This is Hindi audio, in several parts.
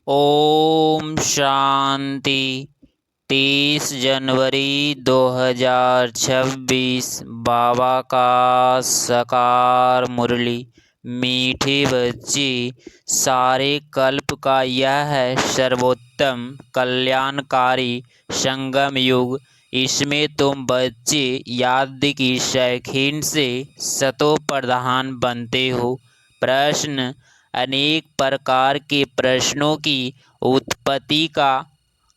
ओम शांति। 30 जनवरी 2026 बाबा का साकार मुरली। मीठे बच्चे, सारे कल्प का यह है सर्वोत्तम कल्याणकारी संगम युग। इसमें तुम बच्चे याद की शौकीन से सतो प्रधान बनते हो। प्रश्न: अनेक प्रकार के प्रश्नों की उत्पत्ति का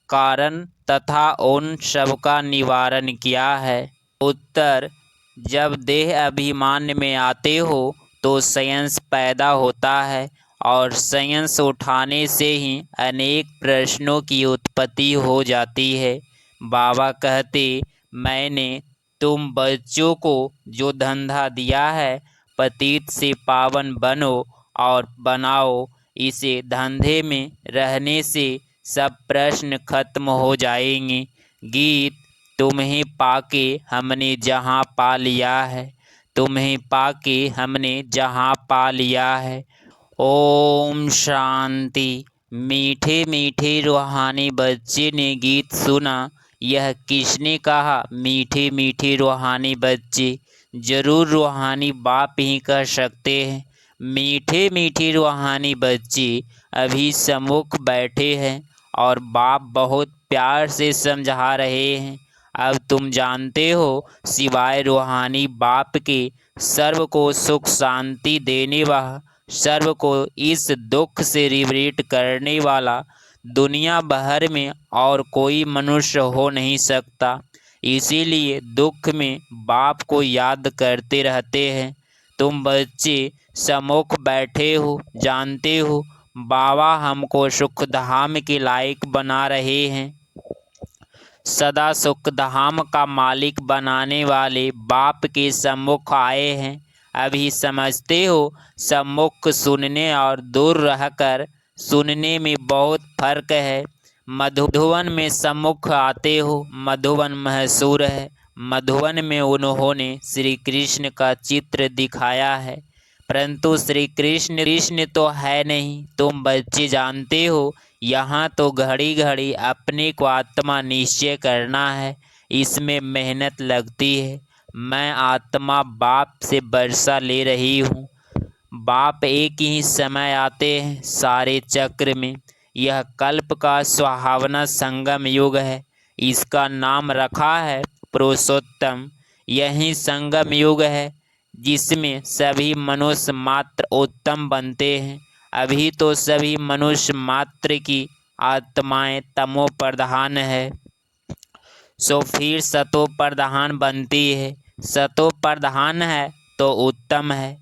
कारण तथा उन सब का निवारण क्या है? उत्तर: जब देह अभिमान में आते हो तो साइंस पैदा होता है और साइंस उठाने से ही अनेक प्रश्नों की उत्पत्ति हो जाती है। बाबा कहते, मैंने तुम बच्चों को जो धंधा दिया है, पतित से पावन बनो और बनाओ, इसे धंधे में रहने से सब प्रश्न खत्म हो जाएंगे। गीत: तुम्हें पाके हमने जहाँ पा लिया है, तुम्हें पाके हमने जहाँ पा लिया है। ओम शांति। मीठे मीठे रूहानी बच्चे ने गीत सुना। यह किसने कहा? मीठे मीठे रूहानी बच्चे। जरूर रूहानी बाप ही कह सकते हैं। मीठे मीठे रूहानी बच्चे अभी सम्मुख बैठे हैं और बाप बहुत प्यार से समझा रहे हैं। अब तुम जानते हो, सिवाय रूहानी बाप के सर्व को सुख शांति देने वाला, सर्व को इस दुख से रिवृत करने वाला दुनिया भर में और कोई मनुष्य हो नहीं सकता। इसीलिए दुख में बाप को याद करते रहते हैं। तुम बच्चे सम्मुख बैठे हो, जानते हो बाबा हमको सुखधाम के लायक बना रहे हैं। सदा सुखधाम का मालिक बनाने वाले बाप के सम्मुख आए हैं। अभी समझते हो, सम्मुख सुनने और दूर रहकर सुनने में बहुत फर्क है। मधुवन में सम्मुख आते हो, मधुवन महसूर है। मधुवन में उन्होंने श्री कृष्ण का चित्र दिखाया है, परंतु श्री कृष्ण तो है नहीं। तुम बच्चे जानते हो, यहाँ तो घड़ी घड़ी अपने को आत्मा निश्चय करना है, इसमें मेहनत लगती है। मैं आत्मा बाप से वर्षा ले रही हूँ। बाप एक ही समय आते हैं सारे चक्र में। यह कल्प का सुहावना संगम युग है। इसका नाम रखा है पुरुषोत्तम। यही संगम युग है जिसमें सभी मनुष्य मात्र उत्तम बनते हैं। अभी तो सभी मनुष्य मात्र की आत्माएं तमो प्रधान है, सो फिर सतो प्रधान बनती है। सतो प्रधान है तो उत्तम है।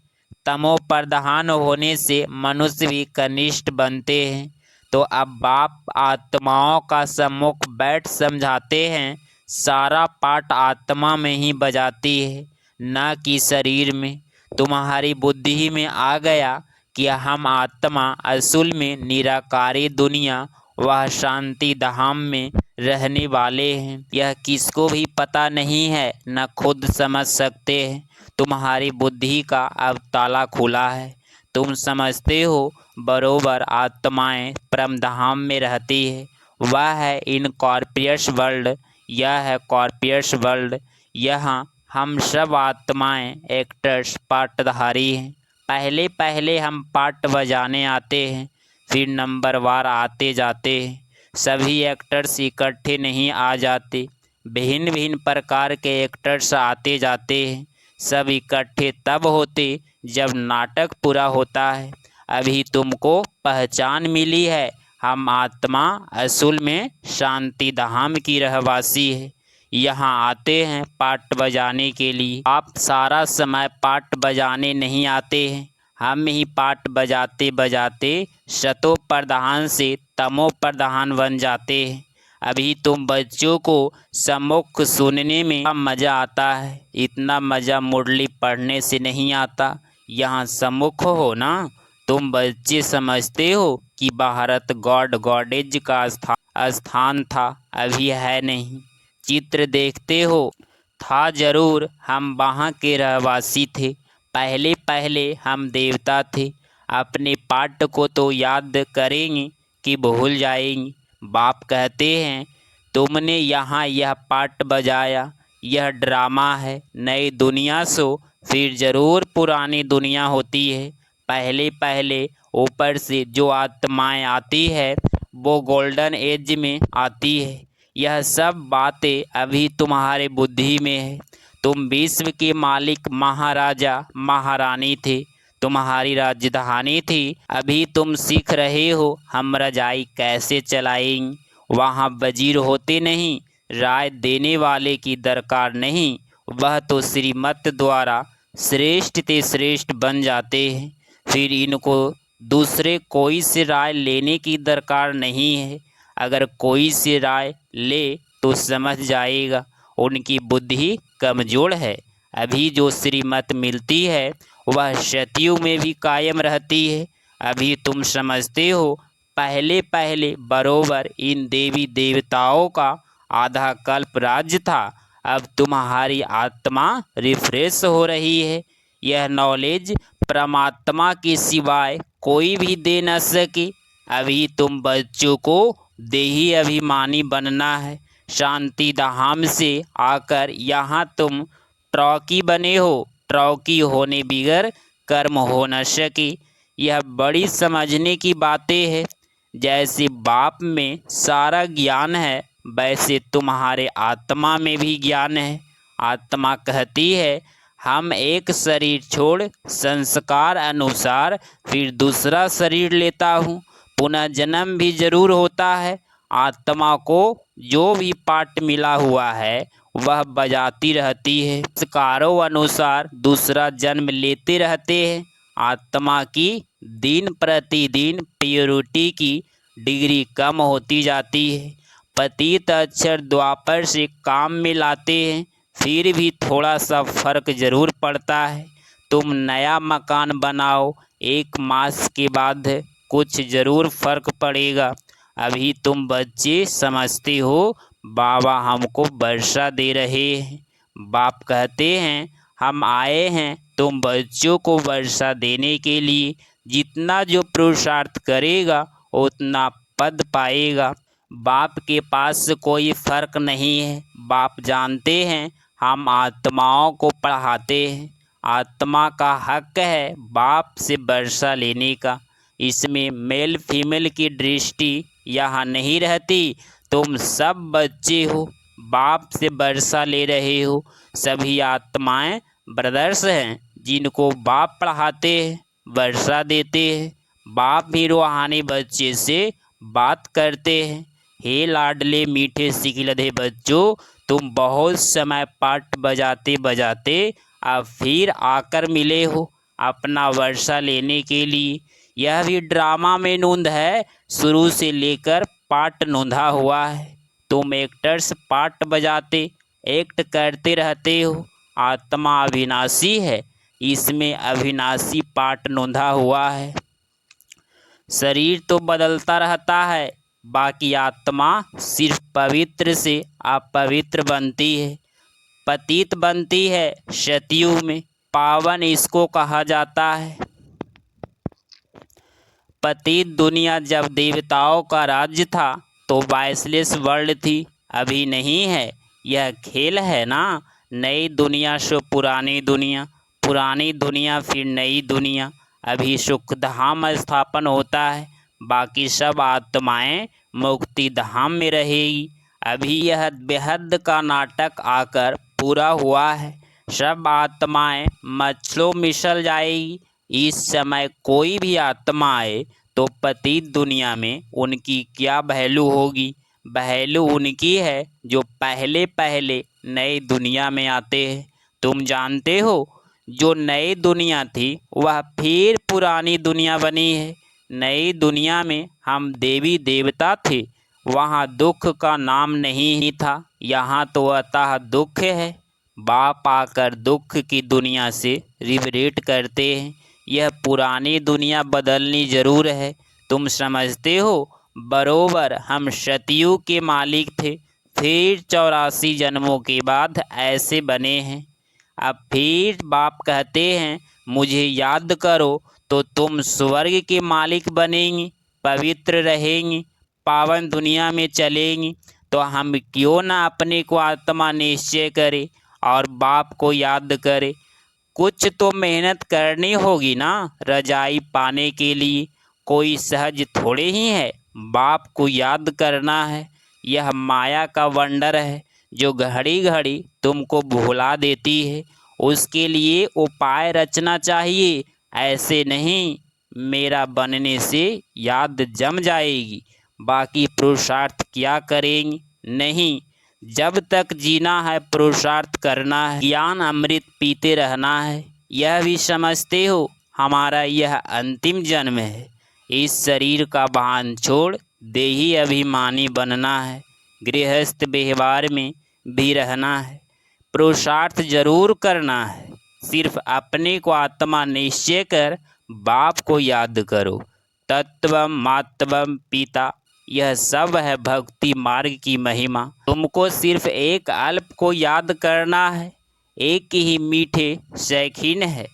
तमो प्रधान होने से मनुष्य भी कनिष्ठ बनते हैं। तो अब बाप आत्माओं का सम्मुख बैठ समझाते हैं। सारा पाठ आत्मा में ही बजाती है, न कि शरीर में। तुम्हारी बुद्धि में आ गया कि हम आत्मा असल में निराकारी दुनिया, वह शांति धाम में रहने वाले हैं। यह किसको भी पता नहीं है, न खुद समझ सकते हैं। तुम्हारी बुद्धि का अब ताला खुला है। तुम समझते हो बरोबर आत्माएं परम धाम में रहती है। वह है इनकॉर्पोरियस वर्ल्ड, यह है कॉर्पोरियस वर्ल्ड। यहाँ हम सब आत्माएं एक्टर्स, पाटधारी हैं। पहले पहले हम पाट बजाने आते हैं, फिर नंबरवार आते जाते हैं। सभी एक्टर्स इकट्ठे नहीं आ जाते, भिन्न भिन्न प्रकार के एक्टर्स आते जाते हैं। सब इकट्ठे तब होते जब नाटक पूरा होता है। अभी तुमको पहचान मिली है, हम आत्मा असल में शांति धाम की रहवासी है। यहाँ आते हैं पाट बजाने के लिए। आप सारा समय पाट बजाने नहीं आते हैं। हम ही पाट बजाते बजाते शतो प्रधान से तमो प्रधान बन जाते हैं। अभी तुम बच्चों को सम्मुख सुनने में मज़ा आता है, इतना मज़ा मुरली पढ़ने से नहीं आता। यहाँ सम्मुख हो ना। तुम बच्चे समझते हो कि भारत गॉड गॉडेज का स्थान था, अभी है नहीं। चित्र देखते हो, था जरूर, हम वहाँ के रहवासी थे। पहले पहले हम देवता थे। अपने पाठ को तो याद करेंगे कि भूल जाएंगी। बाप कहते हैं तुमने यहाँ यह पार्ट बजाया, यह ड्रामा है। नई दुनिया सो फिर ज़रूर पुरानी दुनिया होती है। पहले पहले ऊपर से जो आत्माएं आती है वो गोल्डन एज में आती है। यह सब बातें अभी तुम्हारे बुद्धि में है। तुम विश्व के मालिक महाराजा महारानी थे, तुम्हारी राजधानी थी। अभी तुम सीख रहे हो हम रजाई कैसे चलाएंगे। वहाँ वजीर होते नहीं, राय देने वाले की दरकार नहीं। वह तो श्रीमत द्वारा श्रेष्ठ ते श्रेष्ठ बन जाते हैं। फिर इनको दूसरे कोई से राय लेने की दरकार नहीं है। अगर कोई से राय ले तो समझ जाएगा उनकी बुद्धि कमज़ोर है। अभी जो श्रीमत मिलती है वह सतयुग में भी कायम रहती है। अभी तुम समझते हो पहले पहले बरोबर इन देवी देवताओं का आधा कल्प राज्य था। अब तुम्हारी आत्मा रिफ्रेश हो रही है। यह नॉलेज परमात्मा के सिवाय कोई भी दे न सके। अभी तुम बच्चों को देही अभिमानी बनना है। शांति धाम से आकर यहाँ तुम ट्रॉकी बने हो। ट्रॉकी होने बिगर कर्म हो न सके। यह बड़ी समझने की बातें हैं। जैसे बाप में सारा ज्ञान है वैसे तुम्हारे आत्मा में भी ज्ञान है। आत्मा कहती है हम एक शरीर छोड़ संस्कार अनुसार फिर दूसरा शरीर लेता हूँ। पुनः जन्म भी जरूर होता है। आत्मा को जो भी पाठ मिला हुआ है वह बजाती रहती है। संस्कारों अनुसार दूसरा जन्म लेते रहते हैं। आत्मा की दिन प्रतिदिन प्योरिटी की डिग्री कम होती जाती है। पतित अक्षर द्वापर से काम में लाते हैं, फिर भी थोड़ा सा फर्क जरूर पड़ता है। तुम नया मकान बनाओ, एक मास के बाद कुछ ज़रूर फर्क पड़ेगा। अभी तुम बच्चे समझते हो बाबा हमको वर्षा दे रहे हैं। बाप कहते हैं हम आए हैं तुम बच्चों को वर्षा देने के लिए। जितना जो पुरुषार्थ करेगा उतना पद पाएगा। बाप के पास कोई फर्क नहीं है। बाप जानते हैं हम आत्माओं को पढ़ाते हैं। आत्मा का हक है बाप से वर्षा लेने का। इसमें मेल फीमेल की दृष्टि यहाँ नहीं रहती। तुम सब बच्चे हो, बाप से वर्षा ले रहे हो। सभी आत्माएं ब्रदर्स हैं जिनको बाप पढ़ाते हैं, वर्षा देते हैं। बाप भी रूहानी बच्चे से बात करते हैं। हे लाडले मीठे सिखिलधे बच्चों, तुम बहुत समय पाठ बजाते बजाते अब फिर आकर मिले हो अपना वर्षा लेने के लिए। यह भी ड्रामा में नोंद है, शुरू से लेकर पाठ नोंधा हुआ है। तुम एक्टर्स पाठ बजाते एक्ट करते रहते हो। आत्मा अविनाशी है, इसमें अविनाशी पाठ नोंधा हुआ है। शरीर तो बदलता रहता है, बाकी आत्मा सिर्फ पवित्र से अपवित्र बनती है, पतित बनती है। सतयुग में पावन इसको कहा जाता है। पतित दुनिया जब देवताओं का राज्य था तो वाइसलेस वर्ल्ड थी, अभी नहीं है। यह खेल है ना। नई दुनिया सो पुरानी दुनिया, पुरानी दुनिया फिर नई दुनिया। अभी सुखधाम स्थापन होता है, बाकी सब आत्माएं मुक्ति धाम में रहेगी। अभी यह बेहद का नाटक आकर पूरा हुआ है। सब आत्माएं मछलों मिसल जाएगी। इस समय कोई भी आत्मा आए तो पतित दुनिया में उनकी क्या वैल्यू होगी। वैल्यू उनकी है जो पहले पहले नई दुनिया में आते हैं। तुम जानते हो जो नई दुनिया थी वह फिर पुरानी दुनिया बनी है। नई दुनिया में हम देवी देवता थे, वहाँ दुख का नाम नहीं था। यहाँ तो अतः दुख है। बाप आकर दुख की दुनिया से रिवरेट करते हैं। यह पुरानी दुनिया बदलनी जरूर है। तुम समझते हो बरोबर हम सतयुग के मालिक थे, फिर 84 जन्मों के बाद ऐसे बने हैं। अब फिर बाप कहते हैं मुझे याद करो तो तुम स्वर्ग के मालिक बनेंगे। पवित्र रहेंगे, पावन दुनिया में चलेंगे, तो हम क्यों ना अपने को आत्मा निश्चय करें और बाप को याद करें। कुछ तो मेहनत करनी होगी ना रजाई पाने के लिए, कोई सहज थोड़े ही है। बाप को याद करना है। यह माया का वंडर है जो घड़ी घड़ी तुमको भुला देती है। उसके लिए उपाय रचना चाहिए, ऐसे नहीं मेरा बनने से याद जम जाएगी, बाकी पुरुषार्थ क्या करेंगे। नहीं, जब तक जीना है पुरुषार्थ करना है, ज्ञान अमृत पीते रहना है। यह भी समझते हो हमारा यह अंतिम जन्म है। इस शरीर का भान छोड़ देही अभिमानी बनना है, गृहस्थ व्यवहार में भी रहना है, पुरुषार्थ जरूर करना है। सिर्फ अपने को आत्मा निश्चय कर बाप को याद करो। तत्वम मातवम पिता, यह सब है भक्ति मार्ग की महिमा। तुमको सिर्फ एक अल्प को याद करना है, एक ही मीठे शौकीन है,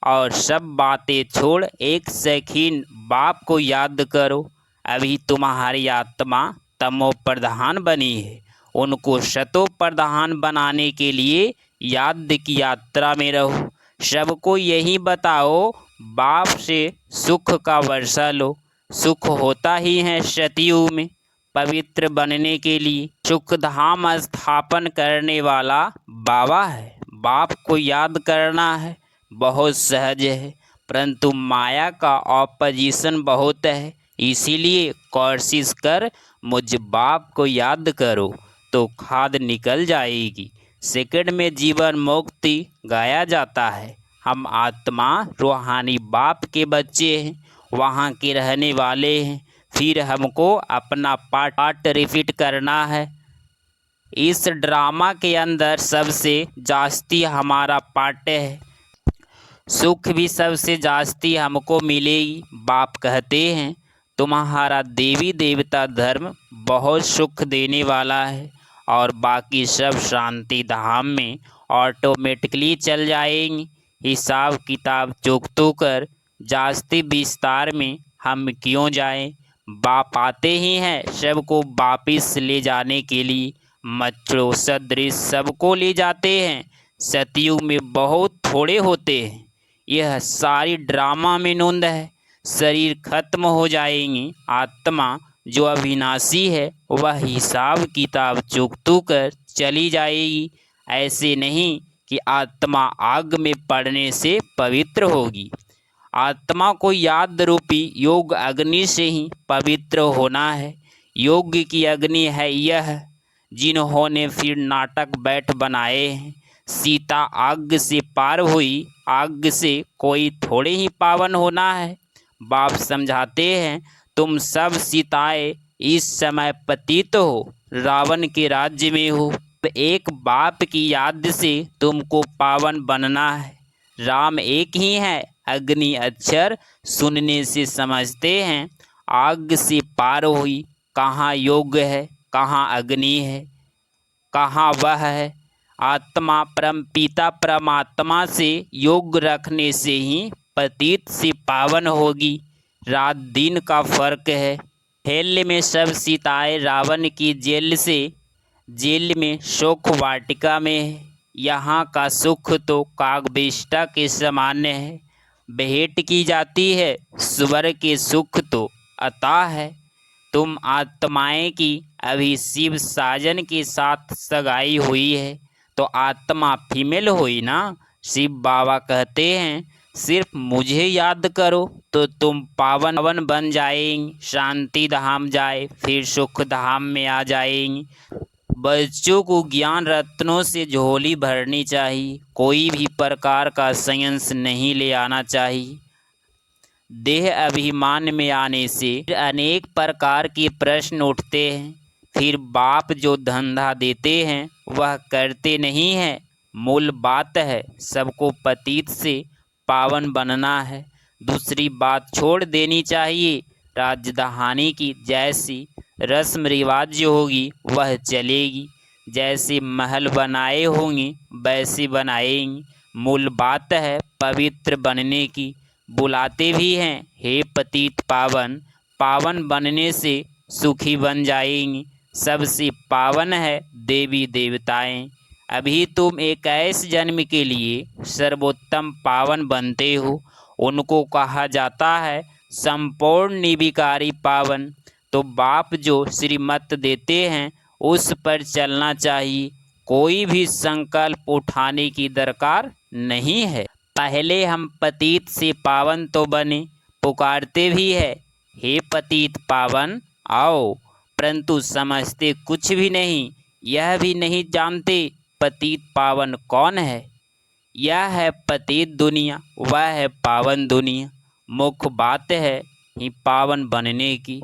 और सब बातें छोड़ एक शौकीन बाप को याद करो। अभी तुम्हारी आत्मा तमो प्रधान बनी है, उनको शतो प्रधान बनाने के लिए याद की यात्रा में रहो। सबको यही बताओ, बाप से सुख का वर्षा लो। सुख होता ही है सतयुग में। पवित्र बनने के लिए सुख धाम स्थापन करने वाला बाबा है। बाप को याद करना है, बहुत सहज है, परंतु माया का ऑपोजिशन बहुत है। इसीलिए कोशिश कर मुझ बाप को याद करो तो खाद निकल जाएगी। सेकंड में जीवन मुक्ति गाया जाता है। हम आत्मा रूहानी बाप के बच्चे हैं, वहाँ के रहने वाले हैं। फिर हमको अपना पार्ट रिपीट करना है। इस ड्रामा के अंदर सबसे जास्ती हमारा पार्ट है। सुख भी सबसे जास्ती हमको मिलेगी। बाप कहते हैं तुम्हारा देवी देवता धर्म बहुत सुख देने वाला है, और बाकी सब शांति धाम में ऑटोमेटिकली चल जाएंगी। हिसाब किताब चुकतो कर जास्ती विस्तार में हम क्यों जाएं। बाप आते ही हैं सबको वापिस ले जाने के लिए। मच्छरों सदृश सबको ले जाते हैं। सतयुग में बहुत थोड़े होते हैं। यह सारी ड्रामा में नोंद है। शरीर खत्म हो जाएंगे, आत्मा जो अविनाशी है वह हिसाब किताब चुकतो कर चली जाएगी। ऐसे नहीं कि आत्मा आग में पड़ने से पवित्र होगी। आत्मा को याद रूपी योग अग्नि से ही पवित्र होना है। योग की अग्नि है यह, जिन्होंने फिर नाटक बैठ बनाए हैं। सीता आग से पार हुई, आग से कोई थोड़े ही पावन होना है। बाप समझाते हैं तुम सब सीताएं इस समय पतित हो, रावण के राज्य में हो। एक बाप की याद से तुमको पावन बनना है। राम एक ही है। अग्नि अक्षर सुनने से समझते हैं आग से पार हुई। कहाँ योग है, कहाँ अग्नि है, कहाँ वह है। आत्मा परम पिता परमात्मा से योग रखने से ही पतित से पावन होगी। रात दिन का फर्क है। हेल में सब सीताएं रावण की जेल में शोक वाटिका में है। यहाँ का सुख तो कागविष्टा के समान है, भेंट की जाती है। स्वर्ग के सुख तो अता है। तुम आत्माएं की अभी शिव साजन के साथ सगाई हुई है, तो आत्मा फीमेल हुई ना। शिव बाबा कहते हैं सिर्फ मुझे याद करो तो तुम पावन बन जाएंगे, शांति धाम जाए फिर सुख धाम में आ जाएंगे। बच्चों को ज्ञान रत्नों से झोली भरनी चाहिए। कोई भी प्रकार का संयंस नहीं ले आना चाहिए। देह अभिमान में आने से अनेक प्रकार के प्रश्न उठते हैं। फिर बाप जो धंधा देते हैं वह करते नहीं हैं। मूल बात है सबको पतित से पावन बनना है। दूसरी बात छोड़ देनी चाहिए। राजधानी की जैसी रस्म रिवाज जो होगी वह चलेगी। जैसे महल बनाए होंगे वैसे बनाएंगे। मूल बात है पवित्र बनने की। बुलाते भी हैं हे पतित पावन, पावन बनने से सुखी बन जाएंगी। सबसे पावन है देवी देवताएं। अभी तुम 21 जन्म के लिए सर्वोत्तम पावन बनते हो। उनको कहा जाता है संपूर्ण निर्विकारी पावन। तो बाप जो श्रीमत देते हैं उस पर चलना चाहिए। कोई भी संकल्प उठाने की दरकार नहीं है। पहले हम पतित से पावन तो बने, पुकारते भी है हे पतित पावन आओ, परंतु समझते कुछ भी नहीं। यह भी नहीं जानते पतित पावन कौन है। यह है पतित दुनिया, वह है पावन दुनिया। मुख्य बात है ही पावन बनने की।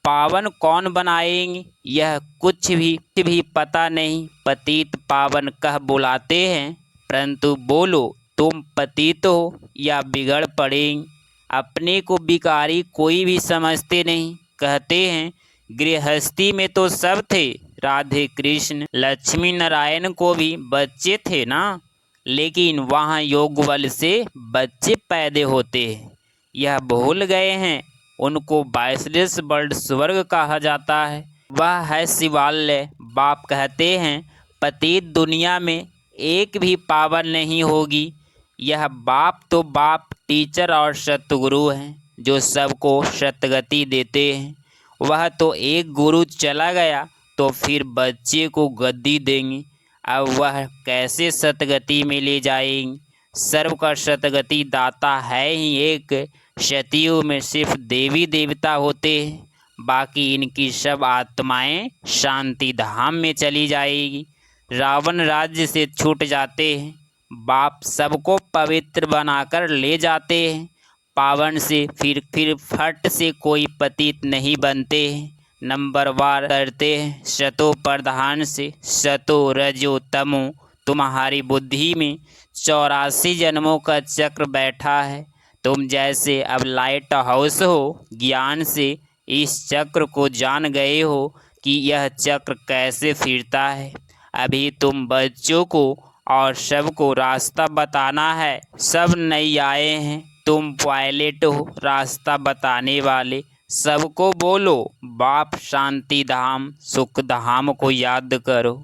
पावन कौन बनाएंगे यह कुछ भी पता नहीं। पतित पावन कह बुलाते हैं, परंतु बोलो तुम पतित हो या बिगड़ पड़ेंगे। अपने को बिकारी कोई भी समझते नहीं। कहते हैं गृहस्थी में तो सब थे, राधे कृष्ण लक्ष्मी नारायण को भी बच्चे थे ना, लेकिन वहाँ योग बल से बच्चे पैदा होते हैं। यह भूल गए हैं। उनको 22 वर्ल्ड स्वर्ग कहा जाता है, वह है शिवालय। बाप कहते हैं पतित दुनिया में एक भी पावन नहीं होगी। यह बाप तो बाप टीचर और सतगुरु हैं जो सबको सतगति देते हैं। वह तो एक गुरु चला गया तो फिर बच्चे को गद्दी देंगे। अब वह कैसे सतगति में ले जाएंगे। सर्व का सतगति दाता है ही एक। सतयुग में सिर्फ देवी देवता होते हैं, बाकी इनकी सब आत्माएं शांति धाम में चली जाएगी। रावण राज्य से छूट जाते हैं। बाप सबको पवित्र बनाकर ले जाते हैं। पावन से फिर फट से कोई पतित नहीं बनते हैं। नंबरवार करते हैं शतो प्रधान से। शतो रजो तमो, तुम्हारी बुद्धि में 84 जन्मों का चक्र बैठा है। तुम जैसे अब लाइट हाउस हो, ज्ञान से इस चक्र को जान गए हो कि यह चक्र कैसे फिरता है। अभी तुम बच्चों को और सबको रास्ता बताना है। सब नए आए हैं, तुम पायलट हो, रास्ता बताने वाले। सबको बोलो बाप शांति धाम सुख धाम को याद करो,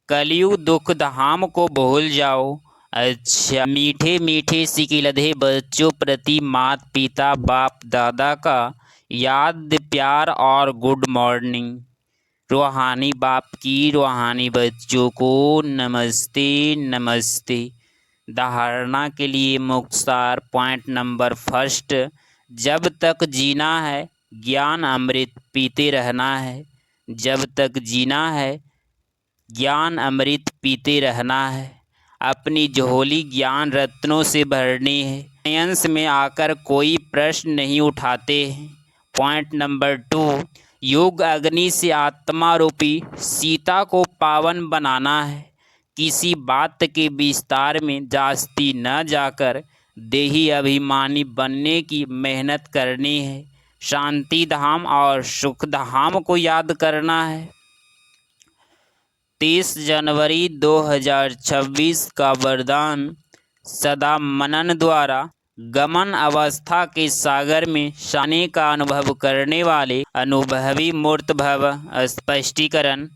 कलयुग दुख धाम को भूल जाओ। अच्छा, मीठे मीठे सिकिलधे बच्चों प्रति माता पिता बाप दादा का याद प्यार और गुड मॉर्निंग। रूहानी बाप की रूहानी बच्चों को नमस्ते नमस्ते। धारणा के लिए मुख्तार पॉइंट नंबर फर्स्ट, जब तक जीना है ज्ञान अमृत पीते रहना है। जब तक जीना है ज्ञान अमृत पीते रहना है। अपनी झोली ज्ञान रत्नों से भरनी है। साइंस में आकर कोई प्रश्न नहीं उठाते हैं। पॉइंट नंबर 2, योग अग्नि से आत्मा रूपी सीता को पावन बनाना है। किसी बात के विस्तार में जास्ती न जाकर देही अभिमानी बनने की मेहनत करनी है। शांति धाम और सुख धाम को याद करना है। 30 जनवरी 2026 का वरदान, सदा मनन द्वारा गमन अवस्था के सागर में शाने का अनुभव करने वाले अनुभवी मूर्त भव। स्पष्टीकरण,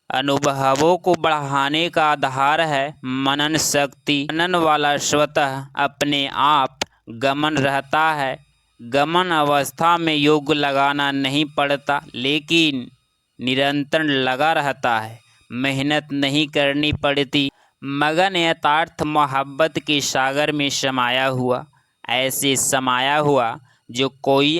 अनुभवों को बढ़ाने का आधार है मनन शक्ति। मनन वाला स्वतः अपने आप गमन रहता है। गमन अवस्था में योग लगाना नहीं पड़ता, लेकिन निरंतर लगा रहता है। मेहनत नहीं करनी पड़ती। मगन यथार्थ मोहब्बत के सागर में समाया हुआ, ऐसे समाया हुआ जो कोई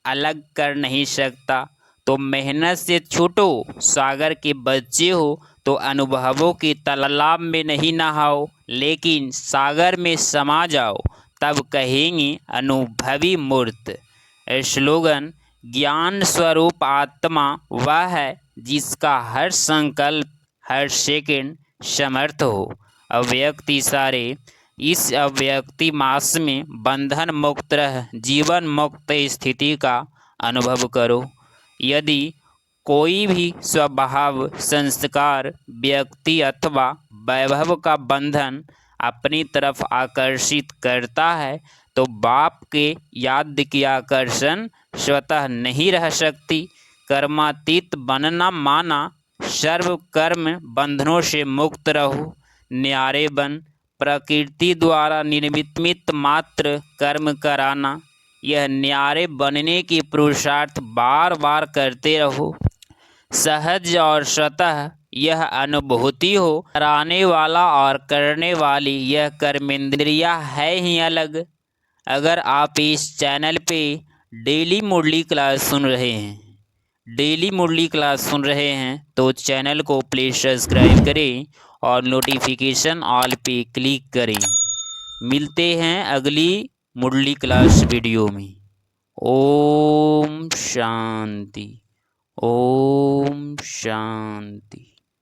अलग कर नहीं सकता। तो मेहनत से छूटो। सागर के बच्चे हो तो अनुभवों के तालाब में नहीं नहाओ, लेकिन सागर में समा जाओ, तब कहेंगे अनुभवी मूर्त। स्लोगन, ज्ञान स्वरूप आत्मा वह है जिसका हर संकल्प हर सेकंड समर्थ हो। अव्यक्ति सारे, इस अव्यक्ति मास में बंधन मुक्त रह जीवन मुक्त स्थिति का अनुभव करो। यदि कोई भी स्वभाव संस्कार व्यक्ति अथवा वैभव का बंधन अपनी तरफ आकर्षित करता है, तो बाप के याद की आकर्षण स्वतः नहीं रह सकती। कर्मातीत बनना माना, सर्व कर्म बंधनों से मुक्त रहो। न्यारे बन, प्रकृति द्वारा निर्मित मात्र कर्म कराना। यह न्यारे बनने की पुरुषार्थ बार बार करते रहो। सहज और स्वतः यह अनुभूति हो, कराने वाला और करने वाली यह कर्मेंद्रियां है ही अलग। अगर आप इस चैनल पे डेली मुरली क्लास सुन रहे हैं तो चैनल को प्लीज़ सब्सक्राइब करें और नोटिफिकेशन ऑल पे क्लिक करें। मिलते हैं अगली मुरली क्लास वीडियो में। ओम शांति। ओम शांति।